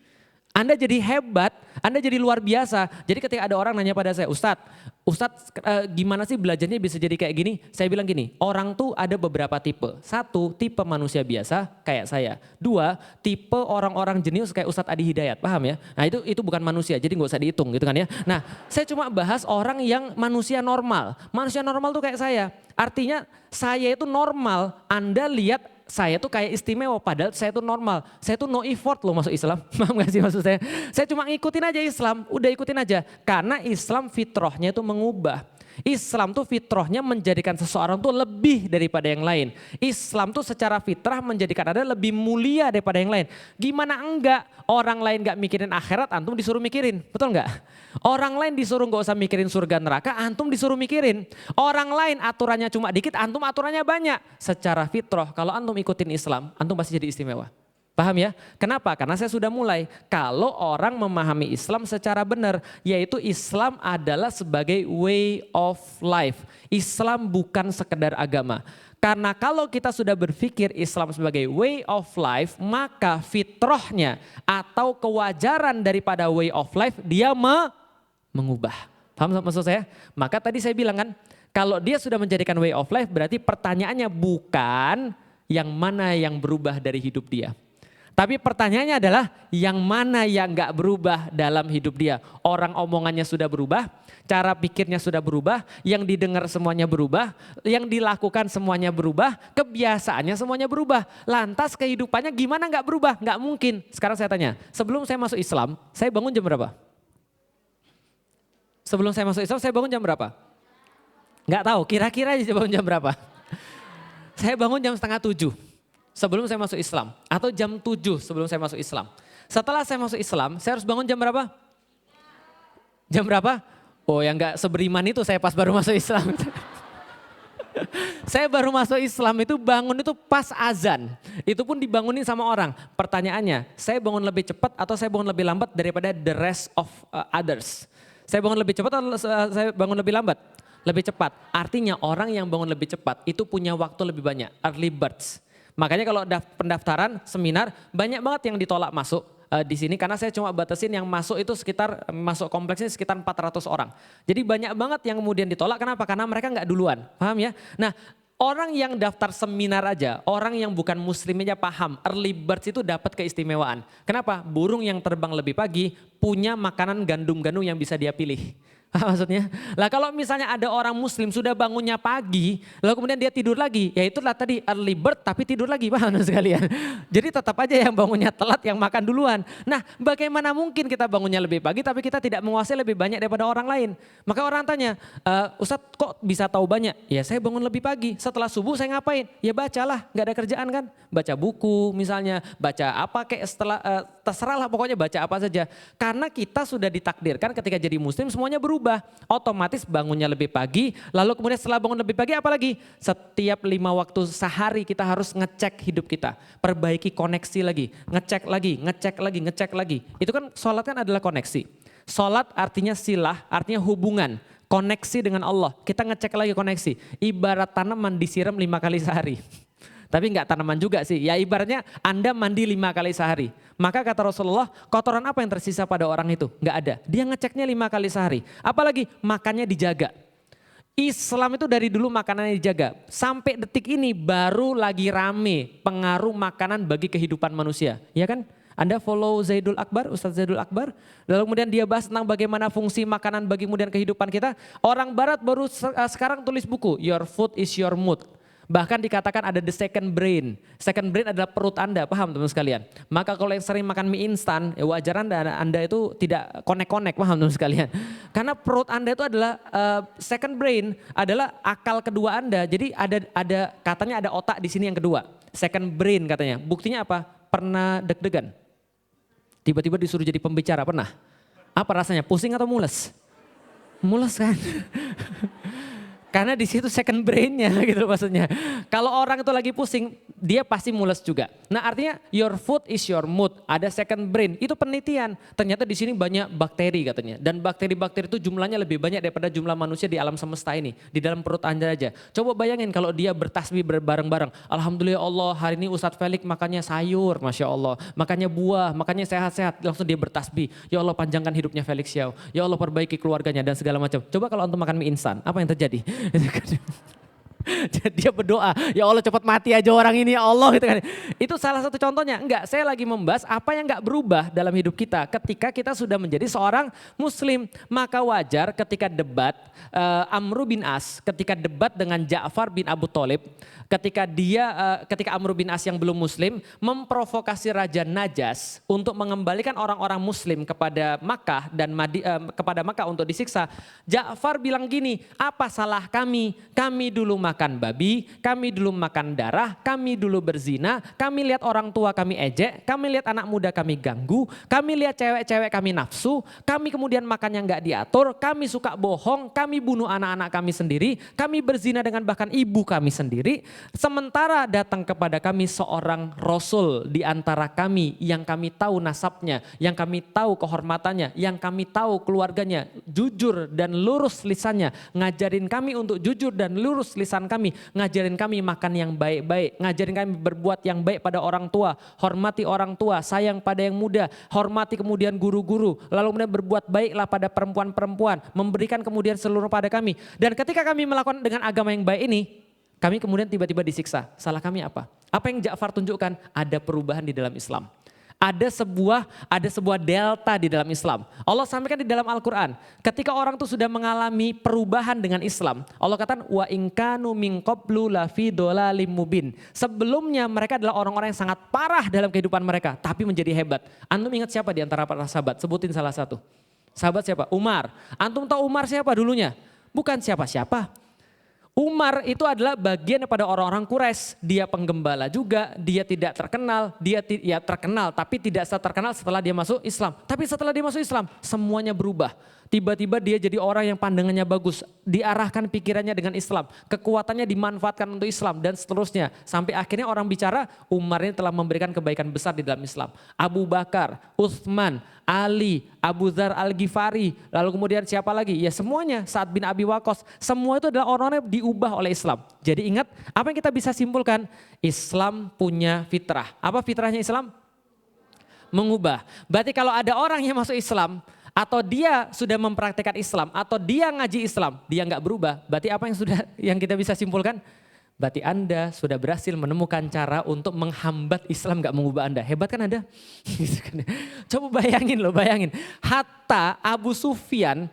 Anda jadi hebat, Anda jadi luar biasa. Jadi ketika ada orang nanya pada saya, Ustadz gimana sih belajarnya bisa jadi kayak gini? Saya bilang gini, orang tuh ada beberapa tipe. Satu, tipe manusia biasa kayak saya. Dua, tipe orang-orang jenius kayak Ustadz Adi Hidayat, paham ya? Nah itu bukan manusia, jadi nggak usah dihitung gitu kan ya. Nah saya cuma bahas orang yang manusia normal. Manusia normal tuh kayak saya. Artinya saya itu normal, Anda lihat saya tuh kayak istimewa padahal saya tuh normal. Saya tuh no effort loh masuk Islam. Paham gak sih maksud saya? Saya cuma ngikutin aja Islam, udah ikutin aja. Karena Islam fitrahnya itu mengubah. Islam tuh fitrahnya menjadikan seseorang tuh lebih daripada yang lain. Islam tuh secara fitrah menjadikan Anda lebih mulia daripada yang lain. Gimana enggak? Orang lain gak mikirin akhirat, antum disuruh mikirin. Betul gak? Orang lain disuruh gak usah mikirin surga neraka, antum disuruh mikirin. Orang lain aturannya cuma dikit, antum aturannya banyak. Secara fitrah, kalau antum ikutin Islam, antum pasti jadi istimewa. Paham ya? Kenapa? Karena saya sudah mulai. Kalau orang memahami Islam secara benar, yaitu Islam adalah sebagai way of life. Islam bukan sekedar agama. Karena kalau kita sudah berpikir Islam sebagai way of life, maka fitrahnya atau kewajaran daripada way of life dia mengubah. Paham maksud saya? Maka tadi saya bilang kan, kalau dia sudah menjadikan way of life berarti pertanyaannya bukan yang mana yang berubah dari hidup dia. Tapi pertanyaannya adalah yang mana yang gak berubah dalam hidup dia. Orang omongannya sudah berubah, cara pikirnya sudah berubah, yang didengar semuanya berubah, yang dilakukan semuanya berubah, kebiasaannya semuanya berubah. Lantas kehidupannya gimana gak berubah? Gak mungkin. Sekarang saya tanya, sebelum saya masuk Islam, saya bangun jam berapa? Sebelum saya masuk Islam, saya bangun jam berapa? Gak tahu, kira-kira aja bangun jam berapa? Saya bangun jam 6:30. Sebelum saya masuk Islam, atau jam 7 sebelum saya masuk Islam. Setelah saya masuk Islam, saya harus bangun jam berapa? Jam berapa? Oh yang gak seberiman itu saya pas baru masuk Islam. Saya baru masuk Islam itu bangun itu pas azan. Itu pun dibangunin sama orang. Pertanyaannya, saya bangun lebih cepat atau saya bangun lebih lambat daripada the rest of others? Saya bangun lebih cepat atau saya bangun lebih lambat? Lebih cepat. Artinya orang yang bangun lebih cepat itu punya waktu lebih banyak, early birds. Makanya kalau pendaftaran seminar banyak banget yang ditolak masuk di sini karena saya cuma batasin yang masuk itu sekitar masuk kompleksnya sekitar 400 orang. Jadi banyak banget yang kemudian ditolak. Kenapa? Karena mereka nggak duluan. Paham ya? Nah, orang yang daftar seminar aja, orang yang bukan muslim aja paham, early birds itu dapat keistimewaan. Kenapa? Burung yang terbang lebih pagi punya makanan gandum-gandum yang bisa dia pilih. Maksudnya, lah kalau misalnya ada orang muslim sudah bangunnya pagi, lalu kemudian dia tidur lagi, ya itulah tadi early bird tapi tidur lagi, paham sekalian. Jadi tetap aja yang bangunnya telat yang makan duluan. Nah bagaimana mungkin kita bangunnya lebih pagi tapi kita tidak menguasai lebih banyak daripada orang lain. Maka orang tanya, Ustadz kok bisa tahu banyak? Ya saya bangun lebih pagi, setelah subuh saya ngapain? Ya bacalah, gak ada kerjaan kan. Baca buku misalnya, baca apa kayak setelah, terserah lah pokoknya baca apa saja. Karena kita sudah ditakdirkan ketika jadi muslim semuanya berubah. Otomatis bangunnya lebih pagi, lalu kemudian setelah bangun lebih pagi apalagi? Setiap 5 waktu sehari kita harus ngecek hidup kita, perbaiki koneksi lagi, ngecek lagi. Itu kan sholat kan adalah koneksi. Sholat artinya silah, artinya hubungan, koneksi dengan Allah. Kita ngecek lagi koneksi, ibarat tanaman disiram 5 kali sehari. Tapi enggak tanaman juga sih, ya ibaratnya Anda mandi 5 kali sehari. Maka kata Rasulullah, kotoran apa yang tersisa pada orang itu? Enggak ada, dia ngeceknya 5 kali sehari. Apalagi makannya dijaga. Islam itu dari dulu makanannya dijaga. Sampai detik ini baru lagi rame pengaruh makanan bagi kehidupan manusia. Ya kan? Anda follow Zaidul Akbar, Ustadz Zaidul Akbar. Lalu kemudian dia bahas tentang bagaimana fungsi makanan bagi kemudian kehidupan kita. Orang barat baru sekarang tulis buku, Your Food is Your Mood. Bahkan dikatakan ada the second brain. Second brain adalah perut Anda, paham teman sekalian. Maka kalau yang sering makan mie instan, ya wajar Anda itu tidak konek-konek, paham teman sekalian. Karena perut Anda itu adalah second brain, adalah akal kedua Anda. Jadi ada katanya ada otak di sini yang kedua. Second brain katanya. Buktinya apa? Pernah deg-degan? Tiba-tiba disuruh jadi pembicara, pernah? Apa rasanya? Pusing atau mules? Mules kan? Karena di situ second brain-nya gitu maksudnya. Kalau orang itu lagi pusing, dia pasti mules juga. Nah artinya your food is your mood. Ada second brain, itu penelitian. Ternyata di sini banyak bakteri katanya. Dan bakteri-bakteri itu jumlahnya lebih banyak daripada jumlah manusia di alam semesta ini. Di dalam perut Anda aja. Coba bayangin kalau dia bertasbih bareng-bareng. Alhamdulillah Allah, hari ini Ustadz Felix makannya sayur, Masya Allah. Makannya buah, makannya sehat-sehat. Langsung dia bertasbih. Ya Allah panjangkan hidupnya Felix Xiao. Ya Allah perbaiki keluarganya dan segala macam. Coba kalau untuk makan mie instan, apa yang terjadi? Dia berdoa, ya Allah cepat mati aja orang ini ya Allah gitu kan. Itu salah satu contohnya. Enggak, saya lagi membahas apa yang enggak berubah dalam hidup kita ketika kita sudah menjadi seorang muslim. Maka wajar ketika debat Amr bin As, ketika debat dengan Ja'far bin Abu Thalib, ketika Amr bin As yang belum muslim memprovokasi Raja Najas untuk mengembalikan orang-orang muslim kepada Makkah dan kepada Makkah untuk disiksa. Ja'far bilang gini, apa salah kami? Kami dulu makan babi, kami dulu makan darah, kami dulu berzina, kami lihat orang tua kami ejek, kami lihat anak muda kami ganggu, kami lihat cewek-cewek kami nafsu, kami kemudian makan yang gak diatur, kami suka bohong, kami bunuh anak-anak kami sendiri, kami berzina dengan bahkan ibu kami sendiri. Sementara datang kepada kami seorang rasul di antara kami yang kami tahu nasabnya, yang kami tahu kehormatannya, yang kami tahu keluarganya, jujur dan lurus lisannya, ngajarin kami untuk jujur dan lurus lisan kami, ngajarin kami makan yang baik-baik, ngajarin kami berbuat yang baik pada orang tua, hormati orang tua, sayang pada yang muda, hormati kemudian guru-guru, lalu kemudian berbuat baiklah pada perempuan-perempuan, memberikan kemudian seluruh pada kami. Dan ketika kami melakukan dengan agama yang baik ini, kami kemudian tiba-tiba disiksa. Salah kami apa? Apa yang Ja'far tunjukkan? Ada perubahan di dalam Islam. Ada sebuah delta di dalam Islam. Allah sampaikan di dalam Al-Quran. Ketika orang itu sudah mengalami perubahan dengan Islam. Allah katakan wa in kanu min qablu lafi dhalalim mubin. Sebelumnya mereka adalah orang-orang yang sangat parah dalam kehidupan mereka. Tapi menjadi hebat. Antum ingat siapa di antara para sahabat? Sebutin salah satu. Sahabat siapa? Umar. Antum tahu Umar siapa dulunya? Bukan siapa-siapa. Umar itu adalah bagian daripada orang-orang Quraisy. Dia penggembala juga, dia tidak terkenal, dia terkenal tapi tidak terkenal setelah dia masuk Islam. Tapi setelah dia masuk Islam, semuanya berubah. Tiba-tiba dia jadi orang yang pandangannya bagus, diarahkan pikirannya dengan Islam, kekuatannya dimanfaatkan untuk Islam dan seterusnya. Sampai akhirnya orang bicara Umar ini telah memberikan kebaikan besar di dalam Islam. Abu Bakar, Utsman, Ali, Abu Dzar Al-Ghifari, lalu kemudian siapa lagi? Ya semuanya, Sa'ad bin Abi Waqqas, semua itu adalah orang-orang yang diubah oleh Islam. Jadi ingat, apa yang kita bisa simpulkan? Islam punya fitrah. Apa fitrahnya Islam? Mengubah. Berarti kalau ada orang yang masuk Islam, atau dia sudah mempraktekkan Islam, atau dia ngaji Islam, dia nggak berubah. Berarti apa yang kita bisa simpulkan? Berarti Anda sudah berhasil menemukan cara untuk menghambat Islam nggak mengubah Anda. Hebat kan Anda? Coba bayangin. Hatta Abu Sufyan,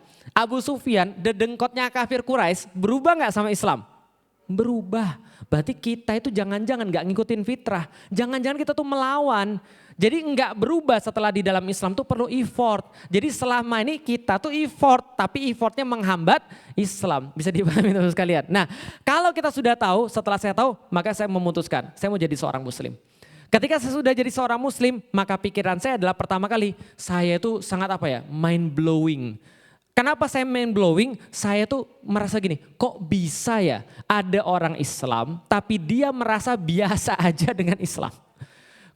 dedengkotnya kafir Quraisy, berubah nggak sama Islam? Berubah. Berarti kita itu jangan-jangan nggak ngikutin fitrah. Jangan-jangan kita tuh melawan. Jadi enggak berubah setelah di dalam Islam tuh perlu effort. Jadi selama ini kita tuh effort, tapi effortnya menghambat Islam. Bisa dipahami teman-teman sekalian. Nah kalau kita sudah tahu, setelah saya tahu, maka saya memutuskan, saya mau jadi seorang muslim. Ketika saya sudah jadi seorang muslim, maka pikiran saya adalah pertama kali, saya itu sangat mind blowing. Kenapa saya mind blowing? Saya tuh merasa gini, kok bisa ya ada orang Islam tapi dia merasa biasa aja dengan Islam.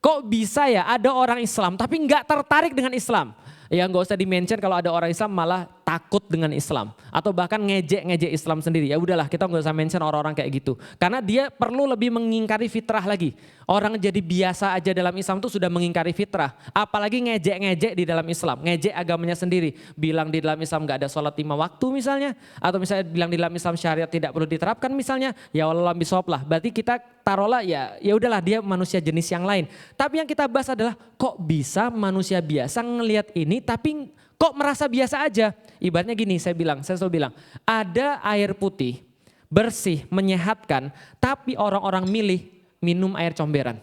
Kok bisa ya ada orang Islam tapi nggak tertarik dengan Islam? Ya nggak usah di-mention kalau ada orang Islam malah takut dengan Islam. Atau bahkan ngejek Islam sendiri. Ya udahlah kita nggak usah mention orang-orang kayak gitu. Karena dia perlu lebih mengingkari fitrah lagi. Orang jadi biasa aja dalam Islam tuh sudah mengingkari fitrah. Apalagi ngejek di dalam Islam. Ngejek agamanya sendiri. Bilang di dalam Islam nggak ada sholat 5 waktu misalnya. Atau misalnya bilang di dalam Islam syariat tidak perlu diterapkan misalnya. Ya Allah bisawab lah. Berarti kita taruhlah ya udahlah dia manusia jenis yang lain. Tapi yang kita bahas adalah kok bisa manusia biasa ngelihat ini tapi kok merasa biasa aja. Ibaratnya gini saya selalu bilang ada air putih bersih menyehatkan tapi orang-orang milih minum air comberan.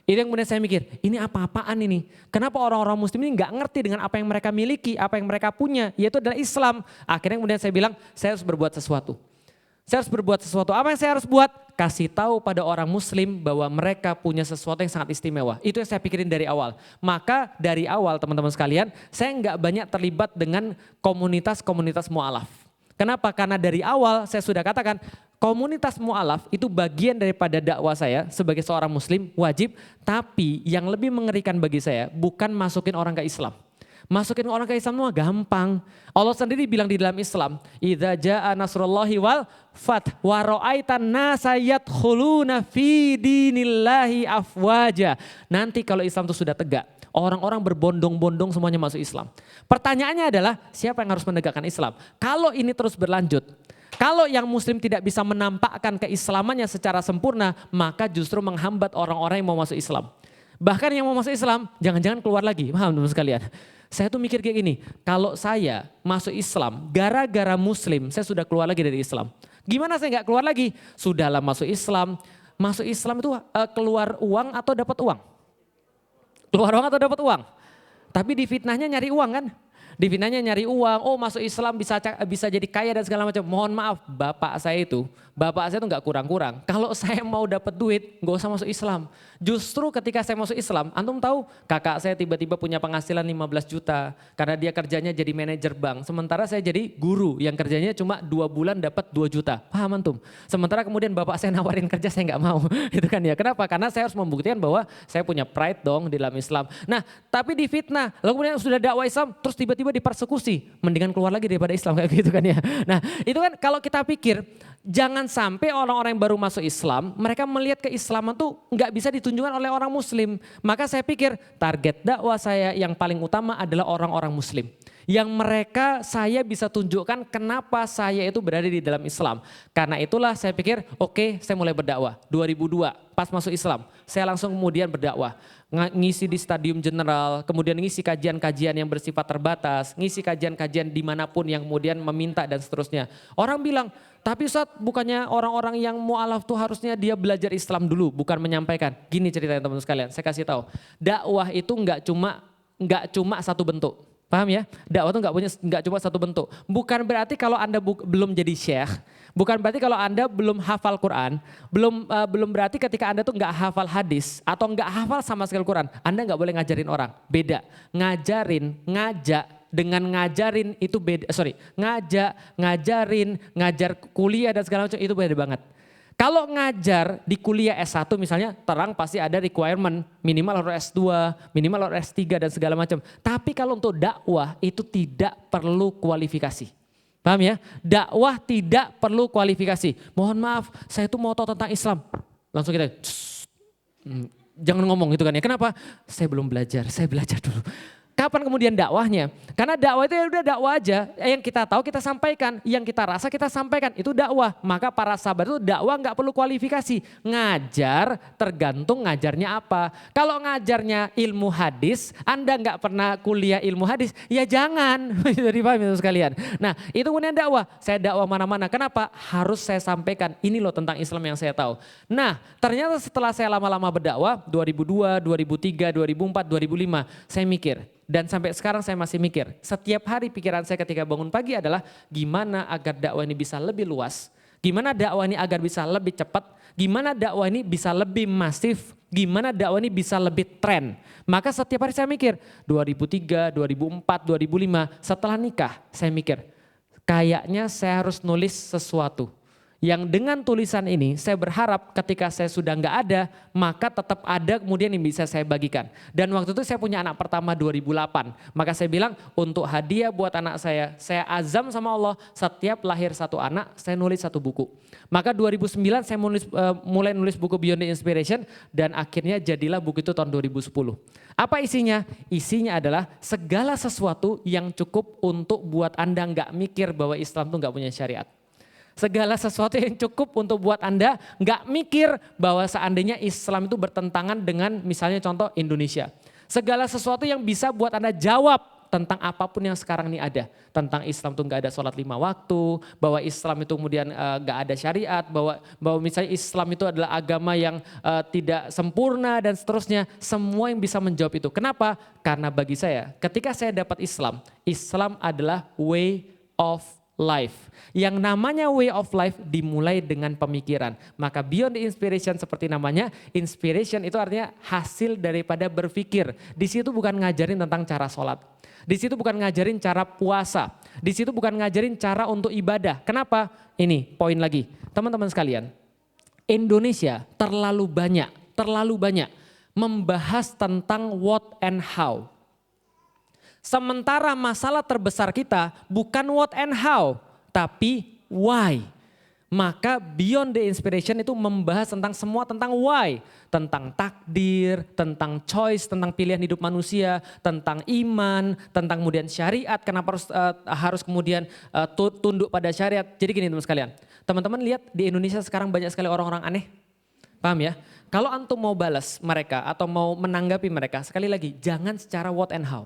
Itu yang kemudian saya mikir ini apa-apaan ini. Kenapa orang-orang muslim ini gak ngerti dengan apa yang mereka miliki, apa yang mereka punya yaitu adalah Islam. Akhirnya kemudian saya bilang saya harus berbuat sesuatu. Saya harus berbuat sesuatu. Apa yang saya harus buat? Kasih tahu pada orang muslim bahwa mereka punya sesuatu yang sangat istimewa. Itu yang saya pikirin dari awal. Maka dari awal teman-teman sekalian, saya nggak banyak terlibat dengan komunitas-komunitas mu'alaf. Kenapa? Karena dari awal saya sudah katakan, komunitas mu'alaf itu bagian daripada dakwah saya sebagai seorang muslim, wajib. Tapi yang lebih mengerikan bagi saya bukan masukin orang ke Islam. Masukin orang ke Islam mah gampang. Allah sendiri bilang di dalam Islam, "Idza jaa nasrullahi wal fath wa ra'aitan nasa yadkhuluna fi dinillahi afwaja." Nanti kalau Islam itu sudah tegak, orang-orang berbondong-bondong semuanya masuk Islam. Pertanyaannya adalah siapa yang harus menegakkan Islam? Kalau ini terus berlanjut, kalau yang muslim tidak bisa menampakkan keislamannya secara sempurna, maka justru menghambat orang-orang yang mau masuk Islam. Bahkan yang mau masuk Islam, jangan-jangan keluar lagi. Paham teman sekalian? Saya tuh mikir kayak gini, kalau saya masuk Islam, gara-gara muslim, saya sudah keluar lagi dari Islam. Gimana saya nggak keluar lagi? Sudahlah masuk Islam itu keluar uang atau dapat uang? Keluar uang atau dapat uang? Tapi di fitnahnya nyari uang kan? Di fitnahnya nyari uang, oh masuk Islam bisa jadi kaya dan segala macam. Mohon maaf, bapak saya itu nggak kurang-kurang. Kalau saya mau dapat duit, nggak usah masuk Islam. Justru ketika saya masuk Islam, antum tahu kakak saya tiba-tiba punya penghasilan 15 juta karena dia kerjanya jadi manajer bank. Sementara saya jadi guru yang kerjanya cuma 2 bulan dapat 2 juta. Paham antum? Sementara kemudian bapak saya nawarin kerja, saya nggak mau. Itu kan ya. Kenapa? Karena saya harus membuktikan bahwa saya punya pride dong di dalam Islam. Nah, tapi difitnah, lalu kemudian sudah dakwah Islam, terus tiba-tiba dipersekusi, mendingan keluar lagi daripada Islam kayak gitu kan ya. Nah, itu kan kalau kita pikir, jangan sampai orang-orang yang baru masuk Islam, mereka melihat keislaman tuh nggak bisa ditunjukkan oleh orang muslim. Maka saya pikir target dakwah saya yang paling utama adalah orang-orang muslim. Yang mereka saya bisa tunjukkan kenapa saya itu berada di dalam Islam. Karena itulah saya pikir oke, saya mulai berdakwah. 2002 pas masuk Islam, saya langsung kemudian berdakwah. Ngisi di Stadium General, kemudian ngisi kajian-kajian yang bersifat terbatas, ngisi kajian-kajian dimanapun yang kemudian meminta dan seterusnya. Orang bilang, tapi Ustadz bukannya orang-orang yang mu'alaf tuh harusnya dia belajar Islam dulu, bukan menyampaikan. Gini ceritanya teman-teman sekalian, saya kasih tahu. Dakwah itu nggak cuma satu bentuk. Paham ya? Dakwah itu nggak cuma satu bentuk. Bukan berarti kalau Anda belum jadi syekh, bukan berarti kalau Anda belum hafal Quran, belum berarti ketika Anda tuh nggak hafal hadis atau nggak hafal sama sekali Quran, Anda nggak boleh ngajarin orang. Beda. Ngajak dengan ngajarin itu beda. Ngajar kuliah dan segala macam itu beda banget. Kalau ngajar di kuliah S1 misalnya, terang pasti ada requirement minimal harus S2, minimal harus S3 dan segala macam. Tapi kalau untuk dakwah itu tidak perlu kualifikasi. Paham ya? Dakwah tidak perlu kualifikasi. Mohon maaf, saya itu mau tahu tentang Islam. Langsung kita, jangan ngomong gitu kan ya. Kenapa? Saya belum belajar, saya belajar dulu. Kapan kemudian dakwahnya? Karena dakwah itu ya udah dakwah aja. Yang kita tahu kita sampaikan, yang kita rasa kita sampaikan. Itu dakwah. Maka para sahabat itu dakwah nggak perlu kualifikasi. Ngajar tergantung ngajarnya apa. Kalau ngajarnya ilmu hadis, Anda nggak pernah kuliah ilmu hadis, ya jangan. Jadi paham itu sekalian. Nah itu kemudian dakwah. Saya dakwah mana-mana. Kenapa? Harus saya sampaikan. Ini loh tentang Islam yang saya tahu. Nah ternyata setelah saya lama-lama berdakwah, 2002, 2003, 2004, 2005, saya mikir. Dan sampai sekarang saya masih mikir, setiap hari pikiran saya ketika bangun pagi adalah gimana agar dakwah ini bisa lebih luas, gimana dakwah ini agar bisa lebih cepat, gimana dakwah ini bisa lebih masif, gimana dakwah ini bisa lebih tren. Maka setiap hari saya mikir, 2003, 2004, 2005 setelah nikah saya mikir, kayaknya saya harus nulis sesuatu. Yang dengan tulisan ini saya berharap ketika saya sudah nggak ada, maka tetap ada kemudian yang bisa saya bagikan. Dan waktu itu saya punya anak pertama 2008. Maka saya bilang untuk hadiah buat anak saya azam sama Allah setiap lahir satu anak saya nulis satu buku. Maka 2009 saya mulai nulis buku Beyond the Inspiration dan akhirnya jadilah buku itu tahun 2010. Apa isinya? Isinya adalah segala sesuatu yang cukup untuk buat Anda nggak mikir bahwa Islam itu nggak punya syariat. Segala sesuatu yang cukup untuk buat Anda nggak mikir bahwa seandainya Islam itu bertentangan dengan misalnya contoh Indonesia. Segala sesuatu yang bisa buat Anda jawab tentang apapun yang sekarang ini ada. Tentang Islam itu nggak ada sholat 5 waktu, bahwa Islam itu kemudian nggak ada syariat, bahwa misalnya Islam itu adalah agama yang tidak sempurna dan seterusnya. Semua yang bisa menjawab itu. Kenapa? Karena bagi saya ketika saya dapat Islam, Islam adalah way of life. Yang namanya way of life dimulai dengan pemikiran. Maka beyond the inspiration seperti namanya, inspiration itu artinya hasil daripada berpikir. Di situ bukan ngajarin tentang cara sholat. Di situ bukan ngajarin cara puasa. Di situ bukan ngajarin cara untuk ibadah. Kenapa? Ini poin lagi. Teman-teman sekalian, Indonesia terlalu banyak membahas tentang what and how. Sementara masalah terbesar kita bukan what and how, tapi why. Maka beyond the inspiration itu membahas tentang semua tentang why. Tentang takdir, tentang choice, tentang pilihan hidup manusia, tentang iman, tentang kemudian syariat, kenapa harus kemudian tunduk pada syariat. Jadi gini teman sekalian, teman-teman lihat di Indonesia sekarang banyak sekali orang-orang aneh. Paham ya? Kalau antum mau balas mereka atau mau menanggapi mereka, sekali lagi jangan secara what and how.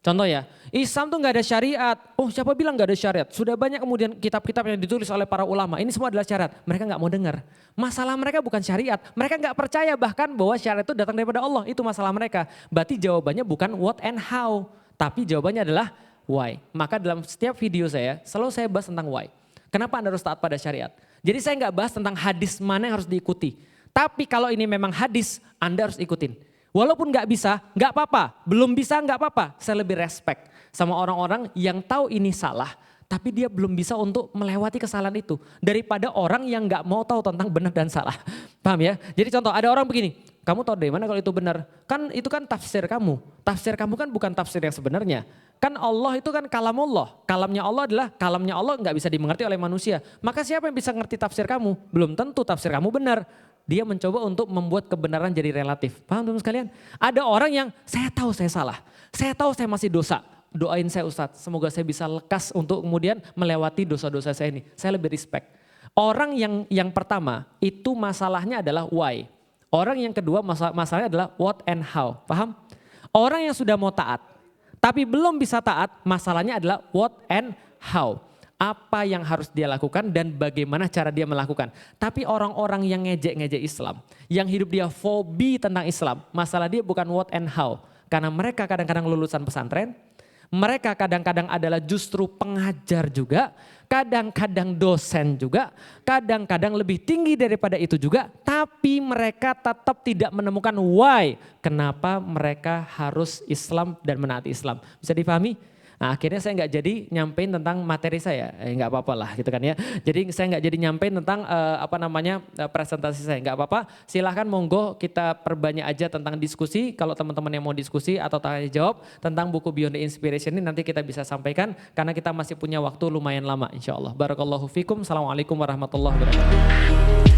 Contoh ya, Islam tuh gak ada syariat. Oh siapa bilang gak ada syariat? Sudah banyak kemudian kitab-kitab yang ditulis oleh para ulama. Ini semua adalah syariat. Mereka gak mau dengar. Masalah mereka bukan syariat. Mereka gak percaya bahkan bahwa syariat itu datang daripada Allah. Itu masalah mereka. Berarti jawabannya bukan what and how. Tapi jawabannya adalah why. Maka dalam setiap video saya selalu saya bahas tentang why. Kenapa Anda harus taat pada syariat? Jadi saya gak bahas tentang hadis mana yang harus diikuti. Tapi kalau ini memang hadis, Anda harus ikutin. Walaupun gak bisa, gak apa-apa. Belum bisa gak apa-apa. Saya lebih respect sama orang-orang yang tahu ini salah. Tapi dia belum bisa untuk melewati kesalahan itu. Daripada orang yang gak mau tahu tentang benar dan salah. Paham ya? Jadi contoh ada orang begini. Kamu tahu dari mana kalau itu benar? Kan itu kan tafsir kamu. Tafsir kamu kan bukan tafsir yang sebenarnya. Kan Allah itu kan kalamullah. Kalamnya Allah adalah kalamnya Allah gak bisa dimengerti oleh manusia. Maka siapa yang bisa ngerti tafsir kamu? Belum tentu tafsir kamu benar. Dia mencoba untuk membuat kebenaran jadi relatif. Paham teman sekalian? Ada orang yang saya tahu saya salah. Saya tahu saya masih dosa. Doain saya Ustadz, semoga saya bisa lekas untuk kemudian melewati dosa-dosa saya ini. Saya lebih respect. Orang yang pertama itu masalahnya adalah why. Orang yang kedua masalahnya adalah what and how. Paham? Orang yang sudah mau taat tapi belum bisa taat, masalahnya adalah what and how. Apa yang harus dia lakukan dan bagaimana cara dia melakukan. Tapi orang-orang yang ngejek-ngejek Islam, yang hidup dia fobi tentang Islam, masalah dia bukan what and how. Karena mereka kadang-kadang lulusan pesantren, mereka kadang-kadang adalah justru pengajar juga, kadang-kadang dosen juga, kadang-kadang lebih tinggi daripada itu juga, tapi mereka tetap tidak menemukan why. Kenapa mereka harus Islam dan menaati Islam. Bisa dipahami? Nah, akhirnya saya nggak jadi nyampein tentang materi saya, nggak apa-apa lah gitu kan ya. Jadi saya nggak jadi nyampein tentang presentasi saya, nggak apa-apa. Silahkan monggo kita perbanyak aja tentang diskusi. Kalau teman-teman yang mau diskusi atau tanya jawab tentang buku Beyond the Inspiration ini nanti kita bisa sampaikan karena kita masih punya waktu lumayan lama insya Allah. Barakallahu fikum. Assalamualaikum warahmatullahi wabarakatuh.